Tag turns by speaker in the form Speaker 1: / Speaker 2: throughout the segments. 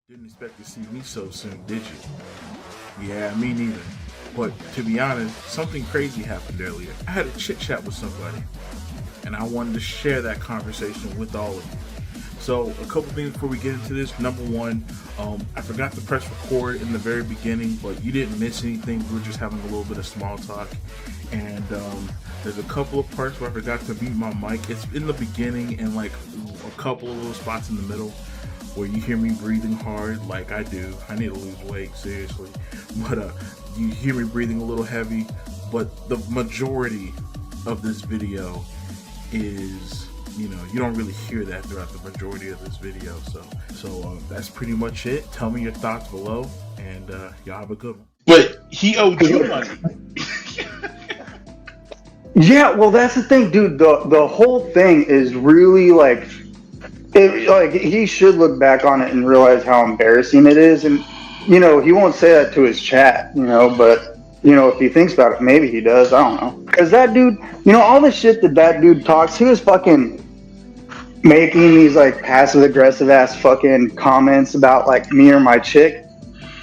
Speaker 1: Didn't expect to see me so soon, did you? Yeah, me neither. But to be honest, something crazy happened earlier. I had a chit chat with somebody, and I wanted to share that conversation with all of you. So, a couple things before we get into this. Number one, I forgot to press record in the very beginning, but you didn't miss anything. We were just having a little bit of small talk. And there's a couple of parts where I forgot to mute my mic. It's in the beginning and like a couple of little spots in the middle where you hear me breathing hard like I do. I need to lose weight, seriously. But you hear me breathing a little heavy. But the majority of this video is, you don't really hear that throughout the majority of this video. So that's pretty much it. Tell me your thoughts below, and y'all have a good one.
Speaker 2: But he owed you money.
Speaker 3: Yeah, well, that's the thing, dude. The whole thing is really like he should look back on it and realize how embarrassing it is. And he won't say that to his chat, but if he thinks about it, maybe he does. I don't know. Because that dude, all the shit that dude talks, he was fucking making these like passive aggressive ass fucking comments about like me or my chick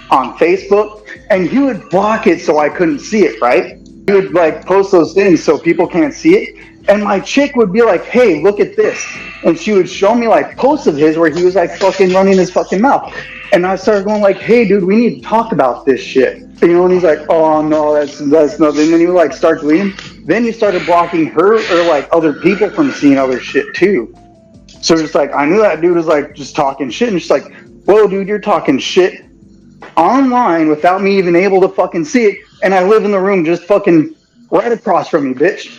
Speaker 3: on Facebook, and he would block it so I couldn't see it, right? He would like post those things so people can't see it. And my chick would be like, hey, look at this. And she would show me like posts of his where he was like fucking running his fucking mouth. And I started going like, hey, dude, we need to talk about this shit. And he's like, oh, no, that's nothing. And then he would like start deleting. Then he started blocking her or like other people from seeing other shit too. So just like, I knew that dude was like just talking shit. And just like, whoa, dude, you're talking shit online without me even able to fucking see it. And I live in the room just fucking right across from you, bitch.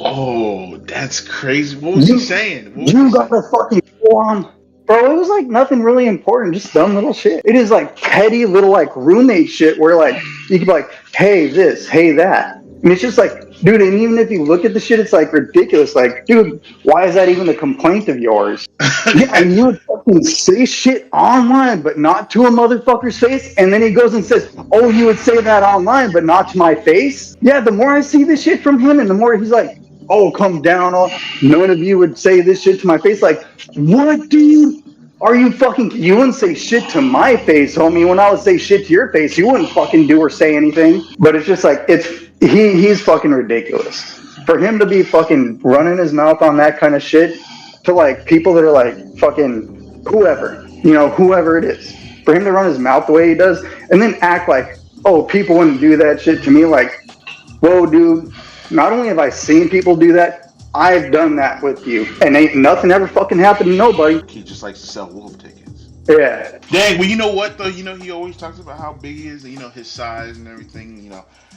Speaker 2: Oh, that's crazy. What was he saying?
Speaker 3: You got a fucking on. Bro, it was like nothing really important, just dumb little shit. It is like petty little like roommate shit where like you could be like, hey this, hey that. And it's just like, dude, and even if you look at the shit, it's like ridiculous. Like, dude, why is that even a complaint of yours? Yeah, and you would fucking say shit online, but not to a motherfucker's face. And then he goes and says, oh, you would say that online, but not to my face? Yeah, the more I see this shit from him and the more he's like, oh, come down. None of you would say this shit to my face. Like, what, dude? Are you fucking... You wouldn't say shit to my face, homie. When I would say shit to your face, you wouldn't fucking do or say anything. But it's just like, he's fucking ridiculous. For him to be fucking running his mouth on that kind of shit to like people that are like fucking whoever, whoever it is. For him to run his mouth the way he does and then act like, oh, people wouldn't do that shit to me. Like, whoa, dude. Not only have I seen people do that, I've done that with you. And ain't nothing ever fucking happened to nobody.
Speaker 2: He just likes to sell wolf tickets.
Speaker 3: Yeah.
Speaker 2: Dang, well, you know what, though? He always talks about how big he is, his size and everything,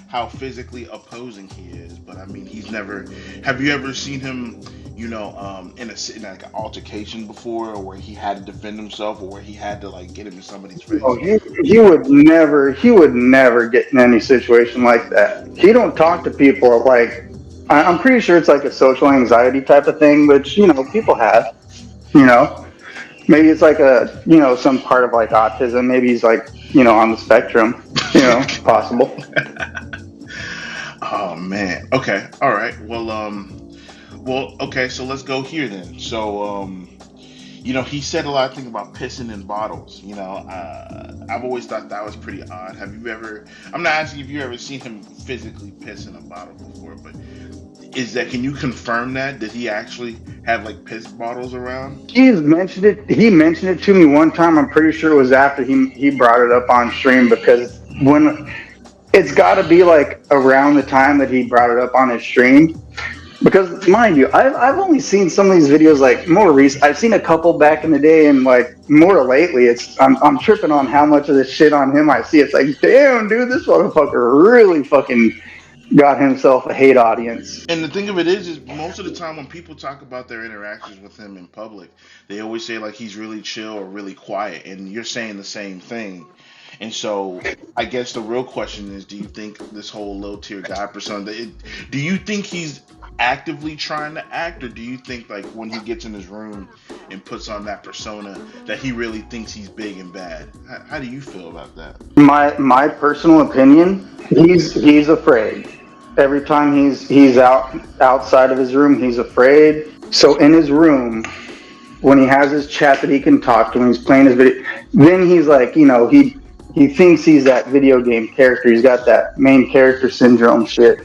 Speaker 2: how physically opposing he is. But, I mean, he's never... Have you ever seen him, in like an altercation before where he had to defend himself or where he had to, like, get him in somebody's face?
Speaker 3: Oh, he would never get in any situation like that. He don't talk to people like... I'm pretty sure it's like a social anxiety type of thing, which, people have, Maybe it's like some part of like autism. Maybe he's like, on the spectrum, possible.
Speaker 2: Oh, man. Okay. All right. Well, okay. So let's go here then. So, he said a lot of things about pissing in bottles. I've always thought that was pretty odd. Have you ever... I'm not asking if you ever seen him physically piss in a bottle before, but can you confirm that? Did he actually have like piss bottles around?
Speaker 3: He mentioned it to me one time. I'm pretty sure it was after he brought it up on stream, because when it's got to be like around the time that he brought it up on his stream. Because mind you, I've only seen some of these videos like more recent. I've seen a couple back in the day, and like more lately, I'm tripping on how much of this shit on him I see. It's like, damn, dude, this motherfucker really fucking got himself a hate audience.
Speaker 2: And the thing of it is most of the time when people talk about their interactions with him in public, they always say like he's really chill or really quiet, and you're saying the same thing. And so I guess the real question is, do you think this whole low tier guy persona, do you think he's actively trying to act, or do you think like when he gets in his room and puts on that persona that he really thinks he's big and bad? How do you feel about that?
Speaker 3: My personal opinion, he's afraid. Every time he's outside of his room, he's afraid. So in his room, when he has his chat that he can talk to when he's playing his video, then he's like, he thinks he's that video game character. He's got that main character syndrome shit.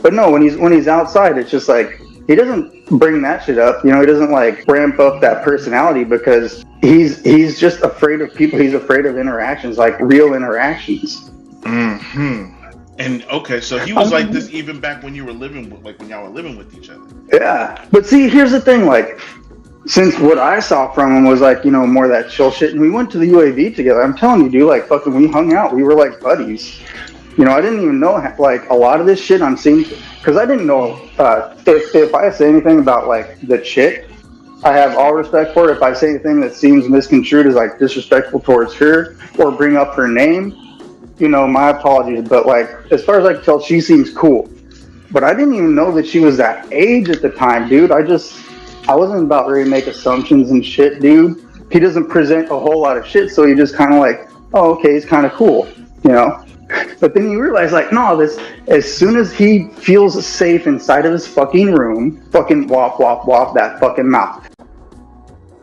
Speaker 3: But no, when he's outside, it's just like he doesn't bring that shit up. He doesn't like ramp up that personality because he's just afraid of people. He's afraid of interactions, like real interactions.
Speaker 2: Hmm. And okay, so he was like this even back when you were living with, like when y'all were living with each other.
Speaker 3: Yeah, but see, here's the thing, like. Since what I saw from him was like, more of that chill shit, and we went to the UAV together. I'm telling you, dude, like fucking, we hung out. We were like buddies. I didn't even know like a lot of this shit I'm seeing because I didn't know if I say anything about like the chick, I have all respect for it. If I say anything that seems misconstrued as like disrespectful towards her or bring up her name, my apologies. But like as far as I can tell, she seems cool. But I didn't even know that she was that age at the time, dude. I wasn't about ready to make assumptions and shit, dude. He doesn't present a whole lot of shit, so you just kind of like, oh, okay, he's kind of cool, you know? But then you realize, like, no, as soon as he feels safe inside of his fucking room, fucking wop, wop, wop, that fucking mouth.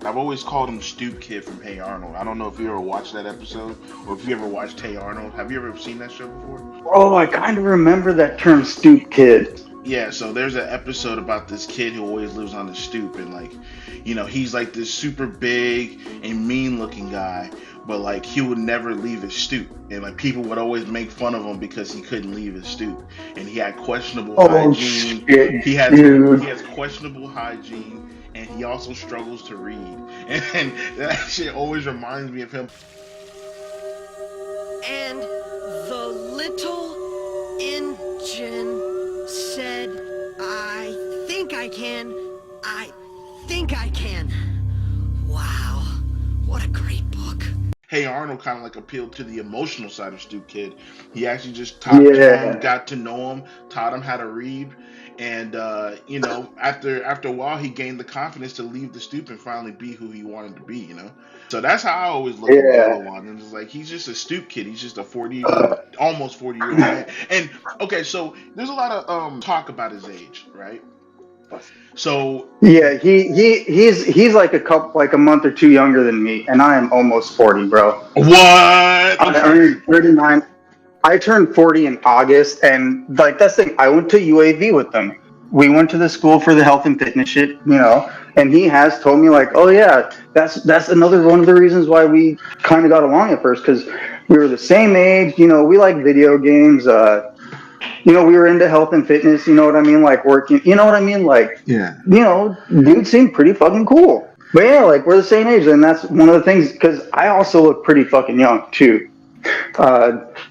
Speaker 2: I've always called him Stoop Kid from Hey Arnold. I don't know if you ever watched that episode or if you ever watched Hey Arnold. Have you ever seen that show before?
Speaker 3: Oh, I kind of remember that term, stoop kid.
Speaker 2: Yeah, so there's an episode about this kid who always lives on the stoop, and like, he's like this super big and mean looking guy, but like he would never leave his stoop, and like people would always make fun of him because he couldn't leave his stoop, and he had questionable hygiene.
Speaker 3: Shit,
Speaker 2: He has questionable hygiene, and he also struggles to read, and that shit always reminds me of him.
Speaker 4: And the little engine said, I think I can. I think I can. Wow, what a great book.
Speaker 2: Hey Arnold kind of like appealed to the emotional side of Stoop Kid. He actually just talked to him, got to know him, taught him how to read, and after a while, he gained the confidence to leave the stoop and finally be who he wanted to be. So that's how I always look at Yellowwan. And it's like he's just a stoop kid. He's just a 40-year-old, almost 40-year-old man. And okay, so there's a lot of talk about his age, right? So
Speaker 3: yeah, he's like a month or two younger than me, and I am almost 40, bro.
Speaker 2: What?
Speaker 3: I'm 39. I turned 40 in August, and like that's the thing. I went to UAV with them. We went to the school for the health and fitness shit, and he has told me like, oh yeah, that's another one of the reasons why we kind of got along at first, because we were the same age. We like video games. We were into health and fitness. You know what I mean? Like working. You know what I mean? Like,
Speaker 2: yeah.
Speaker 3: Dude seemed pretty fucking cool. But yeah, like we're the same age, and that's one of the things. Because I also look pretty fucking young too.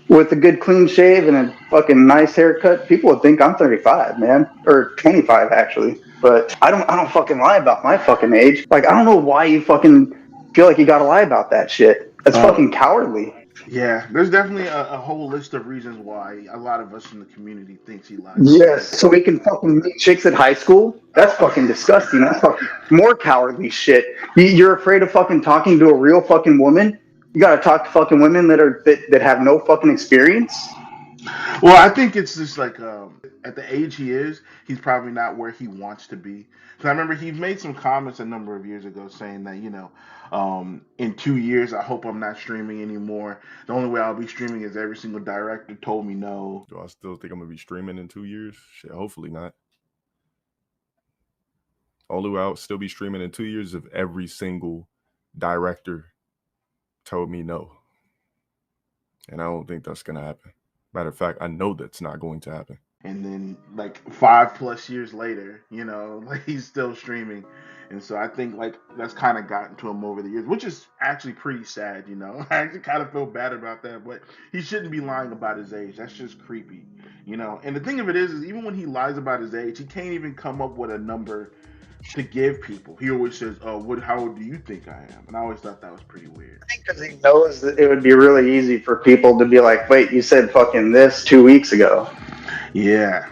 Speaker 3: With a good clean shave and a fucking nice haircut, people would think I'm 35, man, or 25 actually. But I don't fucking lie about my fucking age. Like I don't know why you fucking feel like you gotta lie about that shit. That's fucking cowardly.
Speaker 2: Yeah, there's definitely a whole list of reasons why a lot of us in the community thinks he lies.
Speaker 3: Yes, so we can fucking meet chicks at high school? That's fucking disgusting. That's fucking more cowardly shit. You're afraid of fucking talking to a real fucking woman? You gotta talk to fucking women that have no fucking experience?
Speaker 2: Well, I think it's just like at the age he is, he's probably not where he wants to be. Because I remember he made some comments a number of years ago saying that, in 2 years, I hope I'm not streaming anymore. The only way I'll be streaming is every single director told me no.
Speaker 5: Do I still think I'm going to be streaming in 2 years? Shit, hopefully not. Only way I'll still be streaming in 2 years if every single director told me no. And I don't think that's going to happen. Matter of fact, I know that's not going to happen.
Speaker 2: And then like 5+ years later, like he's still streaming. And so I think like that's kind of gotten to him over the years, which is actually pretty sad, I actually kind of feel bad about that, but he shouldn't be lying about his age. That's just creepy, And the thing of it is even when he lies about his age, he can't even come up with a number to give people. He always says, "Oh, how old do you think I am?" And I always thought that was pretty weird.
Speaker 3: I think because he knows that it would be really easy for people to be like, "Wait, you said fucking this 2 weeks ago."
Speaker 2: Yeah.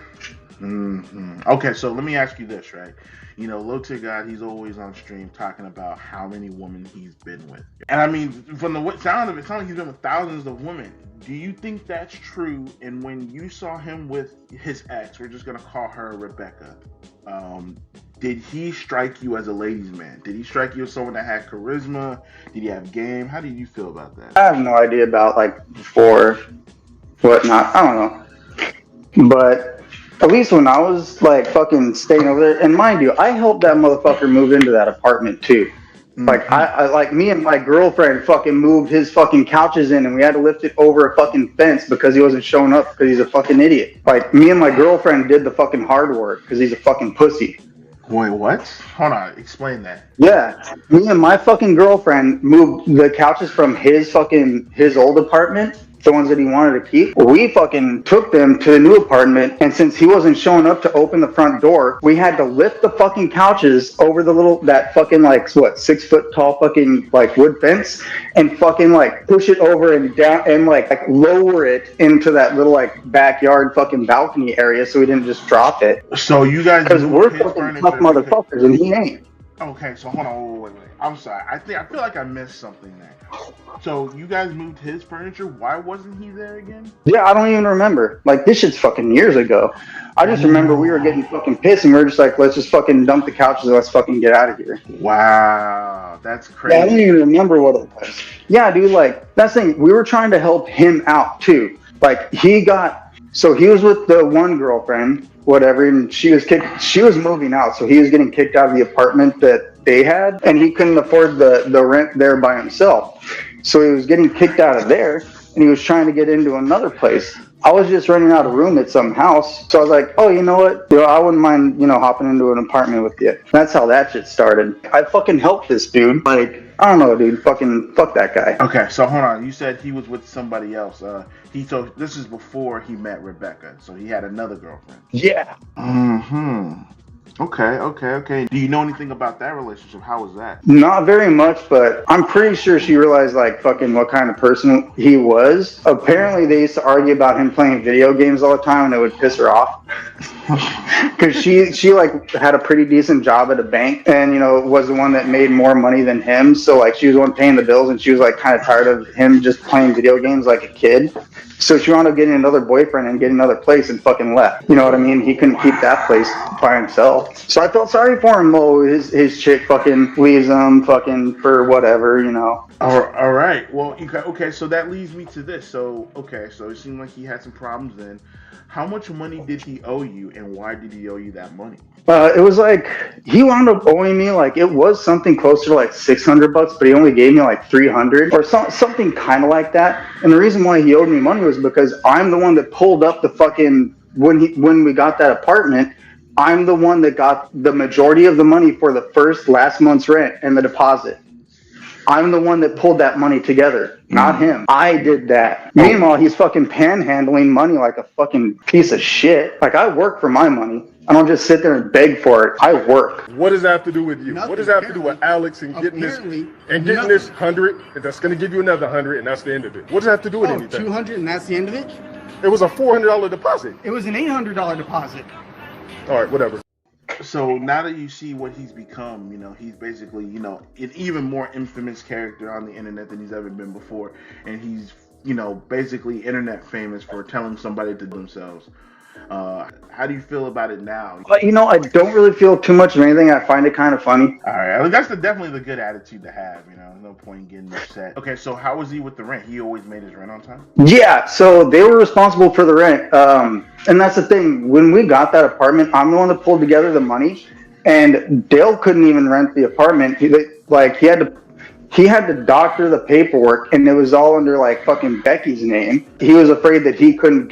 Speaker 2: Mm-hmm. Okay, so let me ask you this, right? Low Tier God, he's always on stream talking about how many women he's been with. And I mean, from the sound of it, it sounds like he's been with thousands of women. Do you think that's true? And when you saw him with his ex, we're just going to call her Rebecca, did he strike you as a ladies' man? Did he strike you as someone that had charisma? Did he have game? How did you feel about that?
Speaker 3: I have no idea about like before whatnot. I don't know, but at least when I was like fucking staying over there, and mind you, I helped that motherfucker move into that apartment too. Like
Speaker 2: Hmm.
Speaker 3: I like me and my girlfriend fucking moved his fucking couches in, and we had to lift it over a fucking fence because he wasn't showing up because he's a fucking idiot. Like me and my girlfriend did the fucking hard work because he's a fucking pussy.
Speaker 2: Wait, what? Hold on, explain that.
Speaker 3: Yeah, me and my fucking girlfriend moved the couches from his old apartment, the ones that he wanted to keep. We fucking took them to the new apartment, and since he wasn't showing up to open the front door, we had to lift the fucking couches over that fucking like what 6 foot tall fucking like wood fence, and fucking like push it over and down and like lower it into that little like backyard fucking balcony area so we didn't just drop it.
Speaker 2: So you guys
Speaker 3: Because we're
Speaker 2: moved his
Speaker 3: fucking tough
Speaker 2: furniture because.
Speaker 3: motherfuckers, and he ain't.
Speaker 2: Okay, so hold on, wait. I'm sorry. I feel like I missed something there. So you guys moved his furniture. Why wasn't he there again?
Speaker 3: Yeah, I don't even remember. Like, this shit's fucking years ago. I just remember we were getting fucking pissed and we were just like, let's just fucking dump the couches and let's fucking get out of here.
Speaker 2: Wow, that's
Speaker 3: Yeah, I don't
Speaker 2: crazy.
Speaker 3: even remember what it was. Yeah, dude, like, that's the thing. We were trying to help him out, too. Like, he was with the one girlfriend, whatever, and she was moving out, so he was getting kicked out of the apartment that they had, and he couldn't afford the rent there by himself. So he was getting kicked out of there, and he was trying to get into another place. I was just renting out a room at some house, so I was like, oh, you know what? I wouldn't mind, hopping into an apartment with you. That's how that shit started. I fucking helped this dude. Like, I don't know, dude. Fucking fuck that guy.
Speaker 2: Okay, so hold on. You said he was with somebody else. So this is before he met Rebecca. So he had another girlfriend.
Speaker 3: Yeah.
Speaker 2: Mm-hmm. Okay. Do you know anything about that relationship? How was that?
Speaker 3: Not very much, but I'm pretty sure she realized like fucking what kind of person he was. Apparently they used to argue about him playing video games all the time and it would piss her off. Because she like had a pretty decent job at a bank and was the one that made more money than him, so like she was the one paying the bills and she was like kind of tired of him just playing video games like a kid. So she wound up getting another boyfriend and getting another place and fucking left. You know what I mean? He couldn't keep that place by himself. So I felt sorry for him. His chick fucking leaves him fucking for whatever,
Speaker 2: All right. Well, okay. So that leads me to this. So it seemed like he had some problems then. How much money did he owe you, and why did he owe you that money?
Speaker 3: It was like he wound up owing me like it was something closer to like $600, but he only gave me like $300 or something kind of like that. And the reason why he owed me money was because I'm the one that pulled up the fucking when we got that apartment. I'm the one that got the majority of the money for the last month's rent and the deposit. I'm the one that pulled that money together, not him. I did that. Meanwhile, he's fucking panhandling money like a fucking piece of shit. Like, I work for my money. I don't just sit there and beg for it. I work.
Speaker 5: What does that have to do with you?
Speaker 6: Nothing,
Speaker 5: What does that have to do with Alex and getting this this 100? That's going to give you another 100, and that's the end of it. What does that have to do with anything?
Speaker 6: 200 and that's the end of it?
Speaker 5: It was a $400 deposit.
Speaker 6: It was an $800 deposit.
Speaker 5: All right, whatever.
Speaker 2: So now that you see what he's become, he's basically, an even more infamous character on the internet than he's ever been before. And he's, basically internet famous for telling somebody to do themselves. How do you feel about it now?
Speaker 3: But, I don't really feel too much of anything. I find it kind of funny.
Speaker 2: All right, that's definitely the good attitude to have. There's no point in getting upset. Okay, so how was he with the rent? He always made his rent on time?
Speaker 3: Yeah, so they were responsible for the rent. And that's the thing. When we got that apartment, I'm the one that pulled together the money. And Dale couldn't even rent the apartment. He had to doctor the paperwork, and it was all under like fucking Becky's name. He was afraid that he couldn't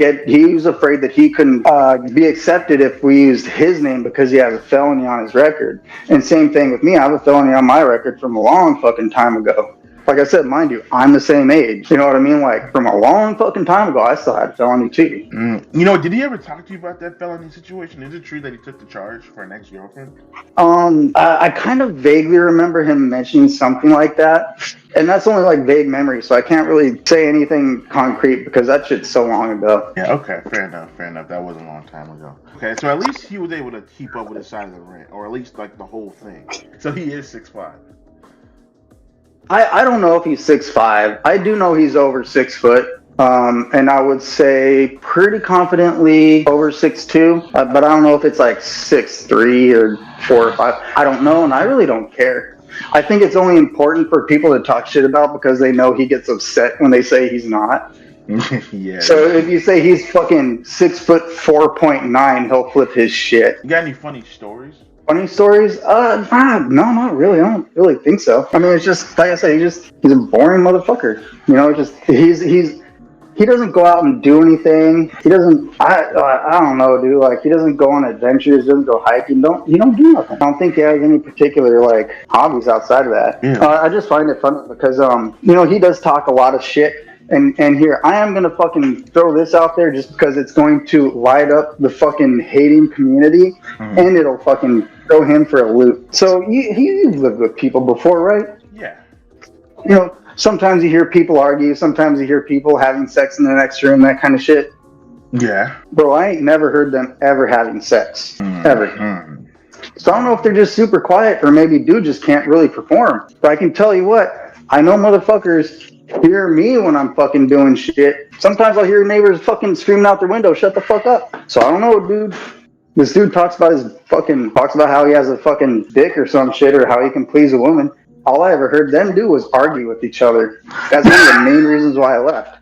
Speaker 3: be accepted if we used his name because he has a felony on his record. And same thing with me. I have a felony on my record from a long fucking time ago. Like I said, mind you, I'm the same age. You know what I mean? Like, from a long fucking time ago, I still had a felony too.
Speaker 2: Did he ever talk to you about that felony situation? Is it true that he took the charge for an ex-girlfriend?
Speaker 3: I kind of vaguely remember him mentioning something like that. And that's only like vague memory, so I can't really say anything concrete because that shit's so long ago.
Speaker 2: Yeah, okay, fair enough. That was a long time ago. Okay, so at least he was able to keep up with his side of the rent, or at least like the whole thing. So he is 6'5".
Speaker 3: I don't know if he's 6'5". I do know he's over 6 foot. And I would say pretty confidently over 6'2", but I don't know if it's like 6'3" or 4 or 5. I don't know, and I really don't care. I think it's only important for people to talk shit about because they know he gets upset when they say he's not.
Speaker 2: Yeah.
Speaker 3: So if you say he's fucking 6'4.9", he'll flip his shit.
Speaker 2: You got any funny stories?
Speaker 3: Funny stories? No, not really. I don't really think so. I mean, it's just like I said, he's a boring motherfucker. You know, just he doesn't go out and do anything. He doesn't. I don't know, dude. Like he doesn't go on adventures. Doesn't go hiking. He don't do nothing. I don't think he has any particular like hobbies outside of that.
Speaker 2: Yeah.
Speaker 3: I just find it funny because he does talk a lot of shit. And here I am gonna fucking throw this out there just because it's going to light up the fucking hating community, and it'll fucking throw him for a loop. So you've lived with people before, right?
Speaker 2: Yeah.
Speaker 3: You know, sometimes you hear people argue, sometimes you hear people having sex in the next room, that kind of shit.
Speaker 2: Yeah.
Speaker 3: Bro, I ain't never heard them ever having sex. Ever. So I don't know if they're just super quiet or maybe dude just can't really perform. But I can tell you what, I know motherfuckers hear me when I'm fucking doing shit. Sometimes I'll hear neighbors fucking screaming out their window, shut the fuck up. So I don't know, dude. This dude talks about how he has a fucking dick or some shit or how he can please a woman. All I ever heard them do was argue with each other. That's one of the main reasons why I left.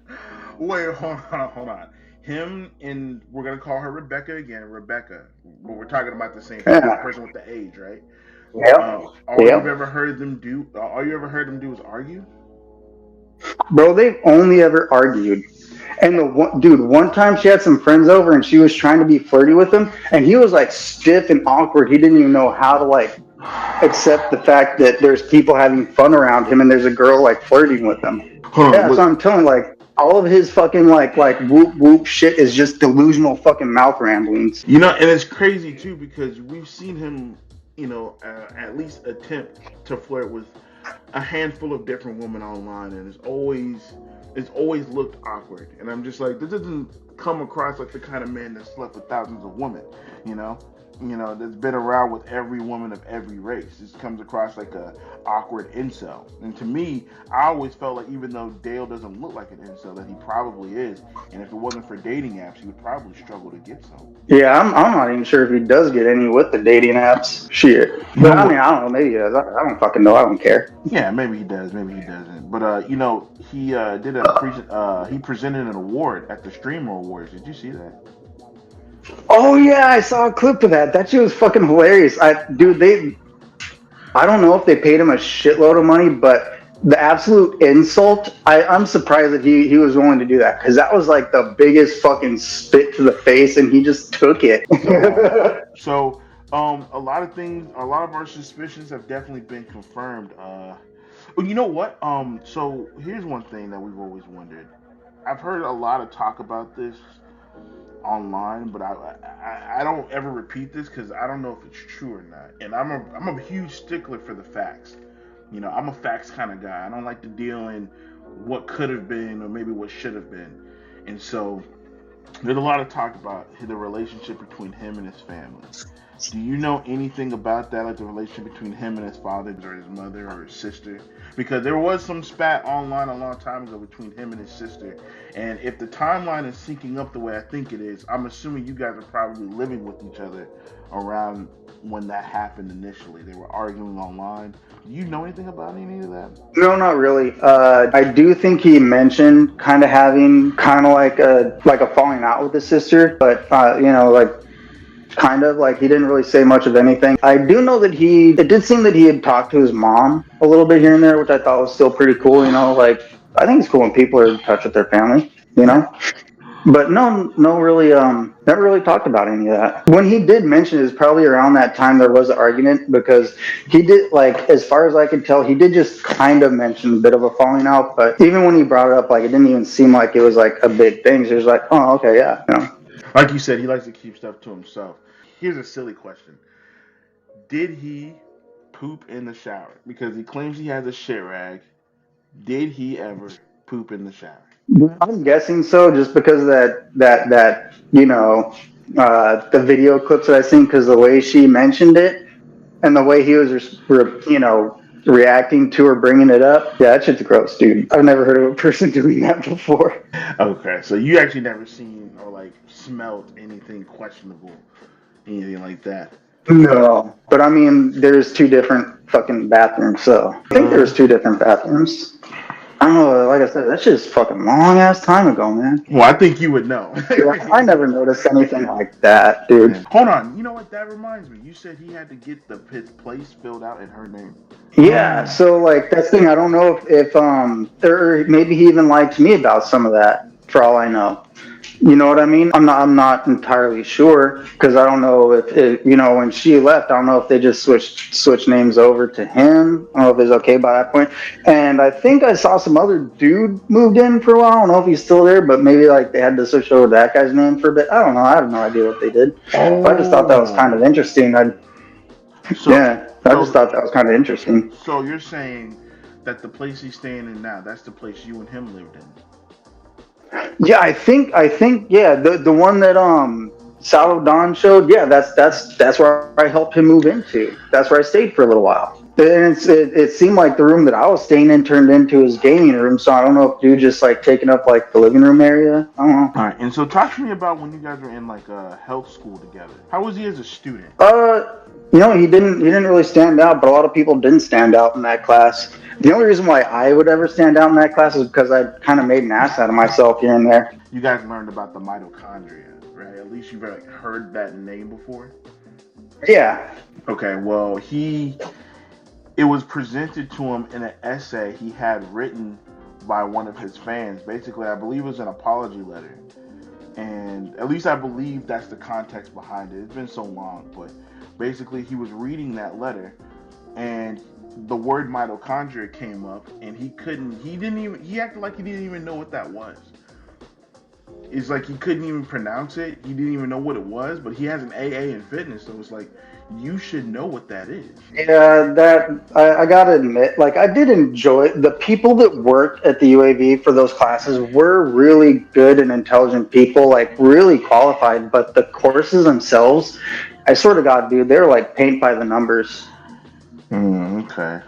Speaker 2: Wait, hold on. Him and we're gonna call her Rebecca again. Rebecca, but we're talking about the same person, the person with the age, right?
Speaker 3: Yep.
Speaker 2: All you've ever heard them do is argue.
Speaker 3: Bro, they've only ever argued. And one time she had some friends over and she was trying to be flirty with him, and he was like stiff and awkward. He didn't even know how to like accept the fact that there's people having fun around him and there's a girl like flirting with him. So I'm telling you, like all of his fucking like whoop whoop shit is just delusional fucking mouth ramblings.
Speaker 2: You know, and it's crazy too because we've seen him, at least attempt to flirt with a handful of different women online, and it's always looked awkward. And I'm just like, this doesn't come across like the kind of man that slept with thousands of women, that's been around with every woman of every race. This comes across like a awkward incel. And to me, I always felt like even though Dale doesn't look like an incel, that he probably is. And if it wasn't for dating apps, he would probably struggle to get some.
Speaker 3: Yeah, I'm not even sure if he does get any with the dating apps. Shit. But I mean, I don't know. Maybe he does. I don't fucking know. I don't care.
Speaker 2: Yeah, maybe he does. Maybe he doesn't. But he presented an award at the Streamer Awards. Did you see that?
Speaker 3: Oh yeah, I saw a clip of that. That shit was fucking hilarious. I don't know if they paid him a shitload of money, but the absolute insult, I'm surprised that he was willing to do that, because that was like the biggest fucking spit to the face, and he just took it.
Speaker 2: So, a lot of our suspicions have definitely been confirmed. But you know what? So here's one thing that we've always wondered. I've heard a lot of talk about this online, but I don't ever repeat this because I don't know if it's true or not. And I'm a huge stickler for the facts. I'm a facts kind of guy. I don't like to deal in what could have been or maybe what should have been. And so there's a lot of talk about the relationship between him and his family. Do you know anything about that, like the relationship between him and his father or his mother or his sister? Because there was some spat online a long time ago between him and his sister. And if the timeline is syncing up the way I think it is, I'm assuming you guys are probably living with each other around when that happened initially. They were arguing online. Do you know anything about any of that?
Speaker 3: No, not really. I do think he mentioned kind of having like a falling out with his sister, but kind of like he didn't really say much of anything. I do know that it did seem that he had talked to his mom a little bit here and there, which I thought was still pretty cool. Like I think it's cool when people are in touch with their family, But no, really, never really talked about any of that. When he did mention it, was probably around that time there was an argument, because he did, like, as far as I could tell, he did just kind of mention a bit of a falling out. But even when he brought it up, like, it didn't even seem like it was like a big thing. So he was like, oh, okay, yeah,
Speaker 2: Like you said, he likes to keep stuff to himself. Here's a silly question. Did he poop in the shower? Because he claims he has a shit rag. Did he ever poop in the shower?
Speaker 3: I'm guessing so, just because of that the video clips that I seen, because the way she mentioned it and the way he was, reacting to or bringing it up. Yeah, that shit's gross, dude. I've never heard of a person doing that before.
Speaker 2: Okay, so you actually never seen or like smelled anything questionable, anything like that.
Speaker 3: No, but I mean, there's two different fucking bathrooms, so I think there's two different bathrooms. I don't know, like I said, that's just fucking long ass time ago, man.
Speaker 2: Well, I think you would know.
Speaker 3: Yeah, I never noticed anything like that, dude.
Speaker 2: Hold on, you know what? That reminds me. You said he had to get his place filled out in her name.
Speaker 3: Yeah, so like that's the thing. I don't know if or maybe he even lied to me about some of that. For all I know, you know what I mean. I'm not entirely sure because I don't know if it, you know, when she left. I don't know if they just switched names over to him. I don't know if it's okay by that point. And I think I saw some other dude moved in for a while. I don't know if he's still there, but maybe like they had to switch over that guy's name for a bit. I don't know. I have no idea what they did.
Speaker 2: Oh.
Speaker 3: But I just thought that was kind of interesting.
Speaker 2: So,
Speaker 3: Yeah, I just thought that was kind of interesting.
Speaker 2: So you're saying that the place he's staying in now, that's the place you and him lived in?
Speaker 3: Yeah, I think, yeah, the one that Salvo Don showed, yeah, that's where I helped him move into. That's where I stayed for a little while. And it seemed like the room that I was staying in turned into his gaming room, so I don't know if dude just like taking up like the living room area. I don't know.
Speaker 2: All right, and so talk to me about when you guys were in like a health school together. How was he as a student?
Speaker 3: You know, he didn't really stand out, but a lot of people didn't stand out in that class. The only reason why I would ever stand out in that class is because I kind of made an ass out of myself here and there.
Speaker 2: You guys learned about the mitochondria, right? At least you've like heard that name before.
Speaker 3: Yeah.
Speaker 2: Okay, well, it was presented to him in an essay he had written by one of his fans. Basically, I believe it was an apology letter. And at least I believe that's the context behind it. It's been so long, but basically he was reading that letter and the word mitochondria came up and he acted like he didn't even know what that was. It's like he couldn't even pronounce it. He didn't even know what it was, but he has an AA in fitness, so it's like, you should know what that is.
Speaker 3: Yeah, I gotta admit, like I did enjoy the people that worked at the UAV for those classes were really good and intelligent people, like really qualified, but the courses themselves, I swear to God, dude, they're like paint by the numbers.
Speaker 2: Okay.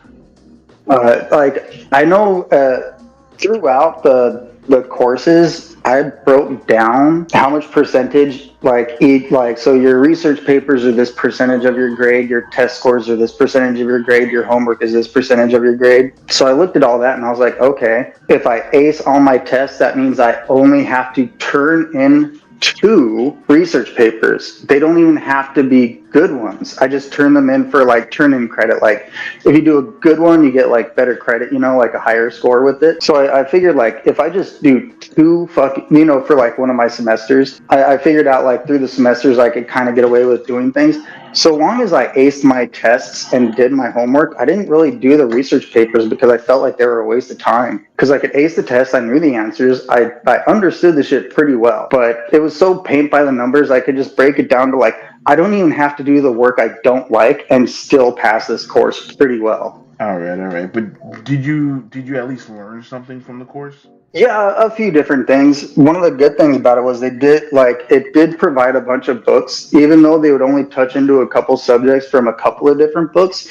Speaker 3: Like I know throughout the courses, I broke down how much percentage so your research papers are this percentage of your grade, your test scores are this percentage of your grade, your homework is this percentage of your grade. So I looked at all that and I was like, okay, if I ace all my tests, that means I only have to turn in 2 research papers. They don't even have to be good ones. I just turn them in for like turn-in credit. Like if you do a good one, you get like better credit, you know, like a higher score with it. So I figured like if I just do 2 for like one of my semesters, I figured out like through the semesters I could kind of get away with doing things. So long as I aced my tests and did my homework, I didn't really do the research papers because I felt like they were a waste of time. Because I could ace the test, I knew the answers, I understood the shit pretty well. But it was so paint by the numbers, I could just break it down to like, I don't even have to do the work I don't like and still pass this course pretty well.
Speaker 2: All right. But did you at least learn something from the course?
Speaker 3: Yeah, a few different things. One of the good things about it was it did provide a bunch of books, even though they would only touch into a couple subjects from a couple of different books.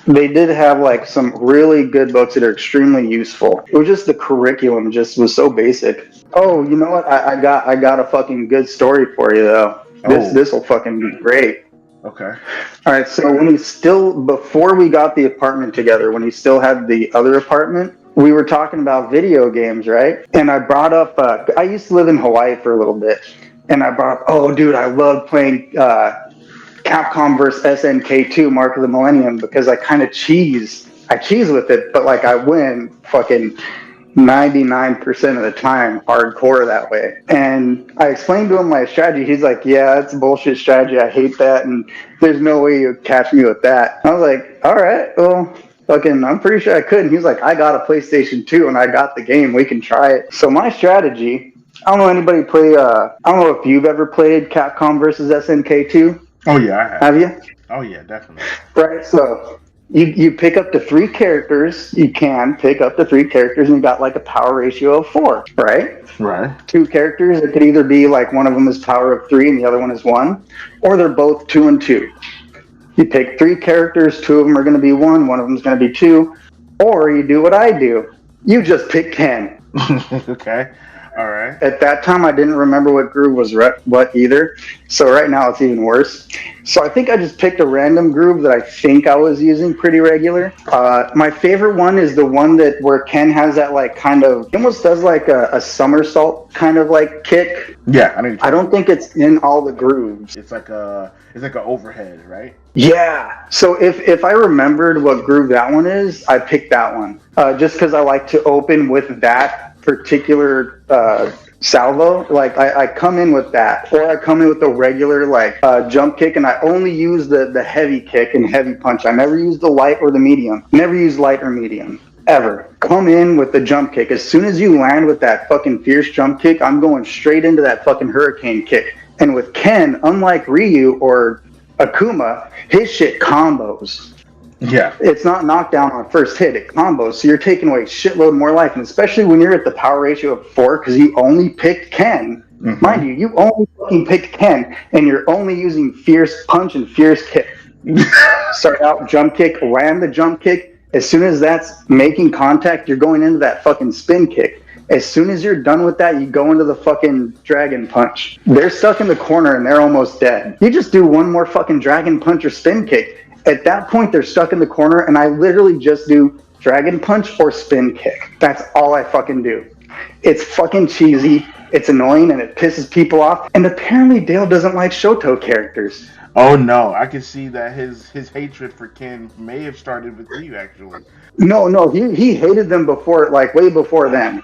Speaker 3: They did have like some really good books that are extremely useful. It was just the curriculum just was so basic. Oh, you know what? I got a fucking good story for you though. This will fucking be great.
Speaker 2: Okay.
Speaker 3: All right. So before we got the apartment together, when he still had the other apartment, we were talking about video games, right? And I brought up, I used to live in Hawaii for a little bit, and I brought up, oh, dude, I love playing Capcom vs. SNK2 Mark of the Millennium because I kind of cheese with it, but like I win fucking 99% of the time hardcore that way. And I explained to him my strategy. He's like, yeah, that's a bullshit strategy. I hate that. And there's no way you catch me with that. I was like, all right, well, fucking, I'm pretty sure I could. And he was like, I got a PlayStation 2 and I got the game. We can try it. So my strategy, I don't know anybody play, I don't know if you've ever played Capcom versus SNK2.
Speaker 2: Oh, yeah, I have.
Speaker 3: Have you?
Speaker 2: Oh, yeah, definitely.
Speaker 3: Right, so you pick up to 3 characters. You can pick up to 3 characters, and you got like a power ratio of 4, right?
Speaker 2: Right.
Speaker 3: 2 characters, it could either be like one of them is power of 3 and the other one is 1, or they're both 2 and 2. You pick 3 characters, 2 of them are going to be 1 of them is going to be 2, or you do what I do. You just pick Ken.
Speaker 2: Okay. All right.
Speaker 3: At that time, I didn't remember what groove was what either. So right now, it's even worse. So I think I just picked a random groove that I think I was using pretty regular. My favorite one is the one that where Ken has that like kind of, he almost does like a somersault kind of like kick.
Speaker 2: Yeah, I know.
Speaker 3: I don't think it's in all the grooves.
Speaker 2: It's like a overhead, right?
Speaker 3: Yeah. So if I remembered what groove that one is, I picked that one. Just because I like to open with that particular salvo. Like I come in with that, or I come in with the regular like jump kick, and I only use the heavy kick and heavy punch. I never use the light or the medium. Never use light or medium. Ever. Come in with the jump kick. As soon as you land with that fucking fierce jump kick, I'm going straight into that fucking hurricane kick. And with Ken, unlike Ryu or Akuma, his shit combos.
Speaker 2: Yeah.
Speaker 3: It's not knockdown on first hit, it combos. So you're taking away shitload more life. And especially when you're at the power ratio of 4, because you only picked Ken. Mm-hmm. Mind you, you only fucking picked Ken, and you're only using fierce punch and fierce kick. Start out jump kick, land the jump kick. As soon as that's making contact, you're going into that fucking spin kick. As soon as you're done with that, you go into the fucking dragon punch. They're stuck in the corner and they're almost dead. You just do one more fucking dragon punch or spin kick. At that point, they're stuck in the corner, and I literally just do dragon punch or spin kick. That's all I fucking do. It's fucking cheesy, it's annoying, and it pisses people off. And apparently Dale doesn't like Shoto characters.
Speaker 2: Oh no, I can see that his hatred for Ken may have started with you, actually.
Speaker 3: No, he hated them before, like way before then.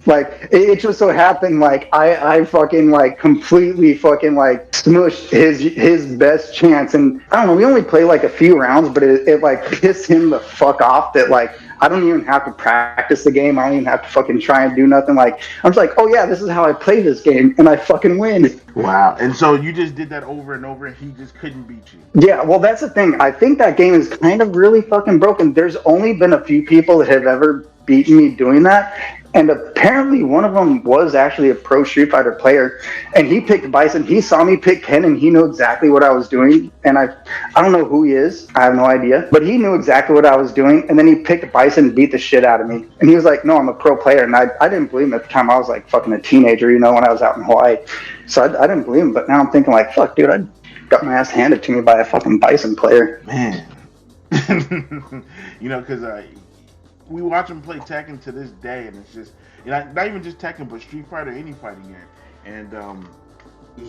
Speaker 3: Like it just so happened, like I fucking like completely fucking like smushed his best chance, and I don't know. We only played like a few rounds, but it like pissed him the fuck off that like I don't even have to practice the game. I don't even have to fucking try and do nothing. Like I'm just like, oh yeah, this is how I play this game, and I fucking win.
Speaker 2: Wow! And so you just did that over and over, and he just couldn't beat you.
Speaker 3: Yeah, well that's the thing. I think that game is kind of really fucking broken. There's only been a few people that have ever beaten me doing that. And apparently one of them was actually a pro Street Fighter player, and he picked Bison. He saw me pick Ken, and he knew exactly what I was doing. And I don't know who he is. I have no idea. But he knew exactly what I was doing, and then he picked Bison and beat the shit out of me. And he was like, no, I'm a pro player. And I didn't believe him at the time. I was like fucking a teenager, you know, when I was out in Hawaii. So I didn't believe him. But now I'm thinking like, fuck, dude, I got my ass handed to me by a fucking Bison player.
Speaker 2: Man. You know, because we watch him play Tekken to this day, and it's just, you know, not even just Tekken, but Street Fighter, any fighting game, and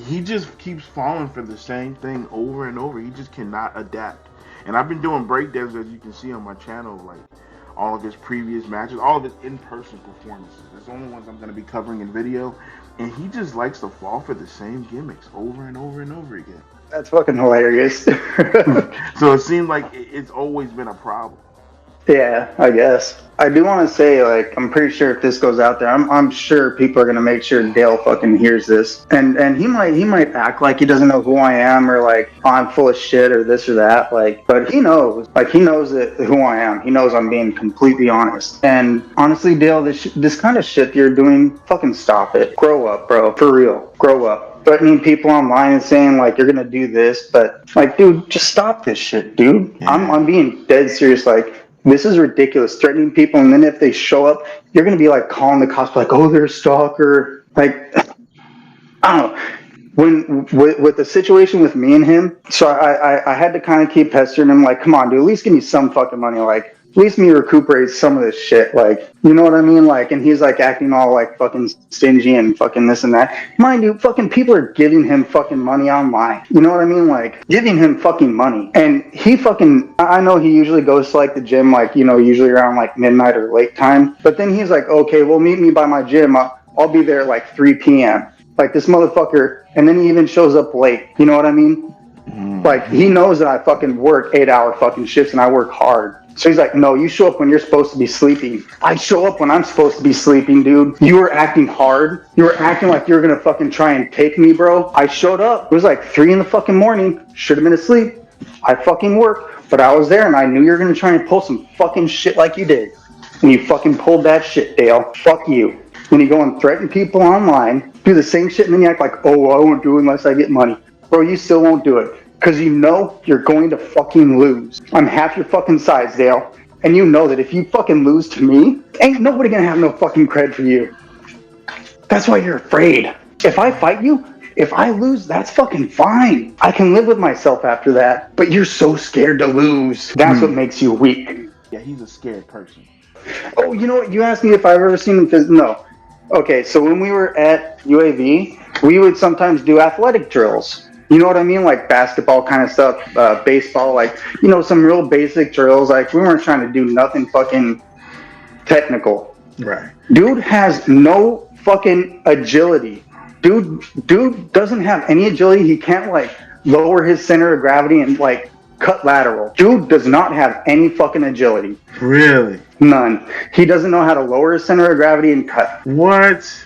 Speaker 2: he just keeps falling for the same thing over and over. He just cannot adapt. And I've been doing breakdowns, as you can see on my channel, like all of his previous matches, all of his in-person performances. That's the only ones I'm going to be covering in video, and he just likes to fall for the same gimmicks over and over and over again.
Speaker 3: That's fucking hilarious.
Speaker 2: So it seems like it's always been a problem.
Speaker 3: Yeah, I guess. I do want to say, like, I'm pretty sure if this goes out there, I'm sure people are gonna make sure Dale fucking hears this, and he might act like he doesn't know who I am, or like, oh, I'm full of shit or this or that, like, but he knows who I am. He knows I'm being completely honest. And honestly, Dale, this kind of shit you're doing, fucking stop it. Grow up, bro. For real, grow up. Threatening people online and saying like you're gonna do this, but like, dude, just stop this shit, dude. Yeah. I'm being dead serious. Like, this is ridiculous, threatening people, and then if they show up, you're gonna be like calling the cops, like, oh, they're a stalker. Like, I don't know. When with the situation with me and him, so I had to kind of keep pestering him, like, come on, dude, at least give me some fucking money, like, at least me recuperate some of this shit, like, you know what I mean? Like, and he's like acting all like fucking stingy and fucking this and that. Mind you, fucking people are giving him fucking money online. You know what I mean? Like, giving him fucking money. And he fucking, I know he usually goes to like the gym, like, you know, usually around like midnight or late time. But then he's like, okay, well, meet me by my gym. I'll be there at like 3 p.m. Like, this motherfucker, and then he even shows up late. You know what I mean? Like, he knows that I fucking work 8-hour fucking shifts and I work hard. So he's like, no, you show up when you're supposed to be sleeping. I show up when I'm supposed to be sleeping, dude. You were acting hard. You were acting like you were going to fucking try and take me, bro. I showed up. It was like 3 in the fucking morning. Should have been asleep. I fucking worked. But I was there and I knew you were going to try and pull some fucking shit like you did. And you fucking pulled that shit, Dale. Fuck you. When you go and threaten people online, do the same shit, and then you act like, oh, I won't do it unless I get money. Bro, you still won't do it. because you know you're going to fucking lose. I'm half your fucking size, Dale, and you know that if you fucking lose to me, ain't nobody gonna have no fucking cred for you. That's why you're afraid. If I fight you, if I lose, that's fucking fine. I can live with myself after that. But you're so scared to lose. That's what makes you weak.
Speaker 2: Yeah, he's a scared person.
Speaker 3: Oh, you know what? You asked me if I've ever seen him no. Okay, so when we were at UAV, we would sometimes do athletic drills. You know what I mean? Like basketball kind of stuff, baseball, like, you know, some real basic drills. Like, we weren't trying to do nothing fucking technical.
Speaker 2: Right.
Speaker 3: Dude has no fucking agility. Dude doesn't have any agility. He can't like lower his center of gravity and like cut lateral. Dude does not have any fucking agility.
Speaker 2: Really?
Speaker 3: None. He doesn't know how to lower his center of gravity and cut.
Speaker 2: What?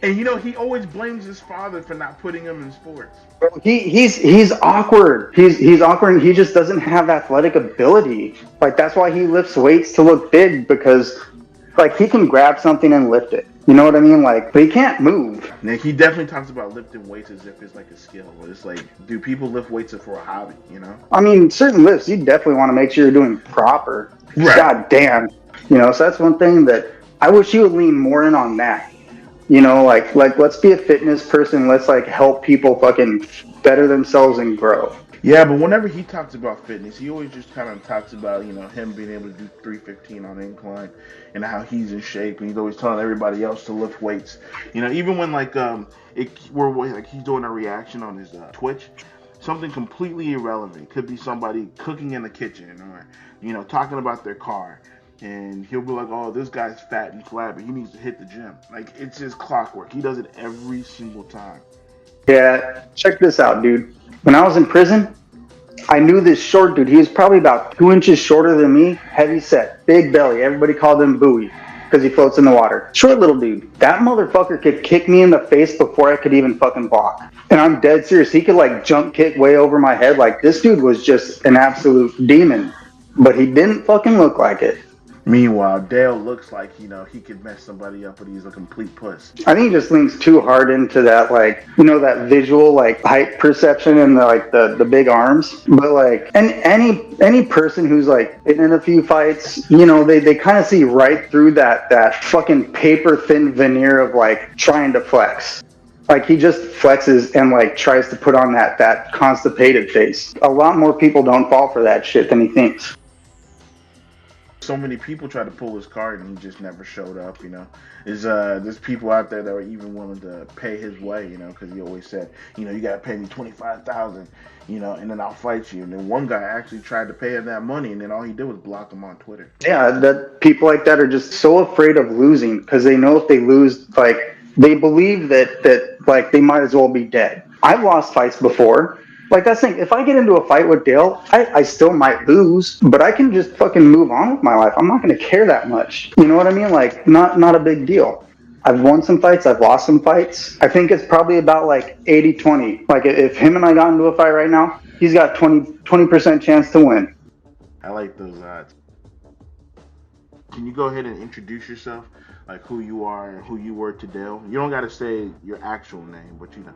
Speaker 2: And you know, he always blames his father for not putting him in sports.
Speaker 3: He's awkward. He's awkward and he just doesn't have athletic ability. Like, that's why he lifts weights to look big, because like he can grab something and lift it. You know what I mean? Like, but he can't move.
Speaker 2: Nick, he definitely talks about lifting weights as if it's like a skill. It's like, do people lift weights for a hobby, you know?
Speaker 3: I mean, certain lifts, you definitely want to make sure you're doing proper.
Speaker 2: Right.
Speaker 3: God damn. You know, so that's one thing that I wish you would lean more in on that. You know, like let's be a fitness person. Let's like help people fucking better themselves and grow.
Speaker 2: Yeah, but whenever he talks about fitness, he always just kind of talks about, you know, him being able to do 315 on incline and how he's in shape, and he's always telling everybody else to lift weights. You know, even when like he's doing a reaction on his Twitch, something completely irrelevant. It could be somebody cooking in the kitchen or, you know, talking about their car. And he'll be like, oh, this guy's fat and flabby. He needs to hit the gym. Like, it's just clockwork. He does it every single time.
Speaker 3: Yeah, check this out, dude. When I was in prison, I knew this short dude. He was probably about 2 inches shorter than me, heavy set, big belly. Everybody called him Bowie because he floats in the water. Short little dude. That motherfucker could kick me in the face before I could even fucking block. And I'm dead serious. He could like jump kick way over my head. Like, this dude was just an absolute demon. But he didn't fucking look like it.
Speaker 2: Meanwhile, Dale looks like, you know, he could mess somebody up, but he's a complete puss.
Speaker 3: I think he just leans too hard into that, like, you know, that visual, like, height perception and the big arms. But like, and any person who's like been in a few fights, you know, they kind of see right through that fucking paper thin veneer of like trying to flex. Like, he just flexes and like tries to put on that constipated face. A lot more people don't fall for that shit than he thinks.
Speaker 2: So many people tried to pull his card and he just never showed up, you know. There's people out there that are even willing to pay his way, you know, because he always said, you know, you got to pay me $25,000, you know, and then I'll fight you. And then one guy actually tried to pay him that money, and then all he did was block him on Twitter.
Speaker 3: Yeah, that people like that are just so afraid of losing because they know if they lose, like, they believe that like they might as well be dead. I've lost fights before. Like, that's the thing. If I get into a fight with Dale, I still might lose, but I can just fucking move on with my life. I'm not going to care that much. You know what I mean? Like, not a big deal. I've won some fights. I've lost some fights. I think it's probably about like 80-20. Like, if him and I got into a fight right now, he's got 20% chance to win.
Speaker 2: I like those odds. Can you go ahead and introduce yourself? Like, who you are and who you were to Dale? You don't got to say your actual name, but you know.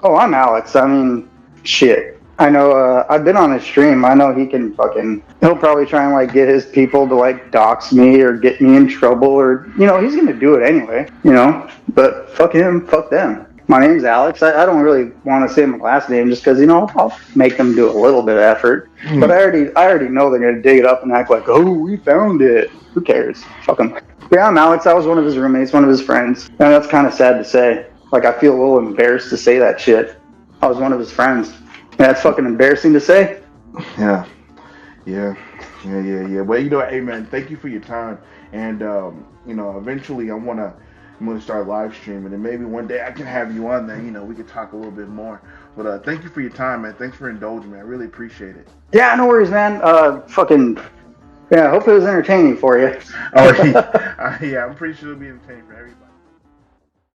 Speaker 3: Oh, I'm Alex. I mean, shit. I know, I've been on his stream. I know he'll probably try and, like, get his people to, like, dox me or get me in trouble or, you know, he's going to do it anyway, you know? But fuck him, fuck them. My name's Alex. I don't really want to say my last name just because, you know, I'll make them do a little bit of effort. But I already know they're going to dig it up and act like, oh, we found it. Who cares? Fuck them. Yeah, I'm Alex. I was one of his roommates, one of his friends. And that's kind of sad to say. Like, I feel a little embarrassed to say that shit. I was one of his friends. Yeah, that's fucking embarrassing to say.
Speaker 2: Yeah. But, you know, hey, man, thank you for your time. And, you know, eventually I'm going to start live streaming. And maybe one day I can have you on there. You know, we could talk a little bit more. But thank you for your time, man. Thanks for indulging me. I really appreciate it.
Speaker 3: Yeah, no worries, man. Yeah, I hope it was entertaining for you.
Speaker 2: Oh, yeah, I'm pretty sure it'll be entertaining for everybody.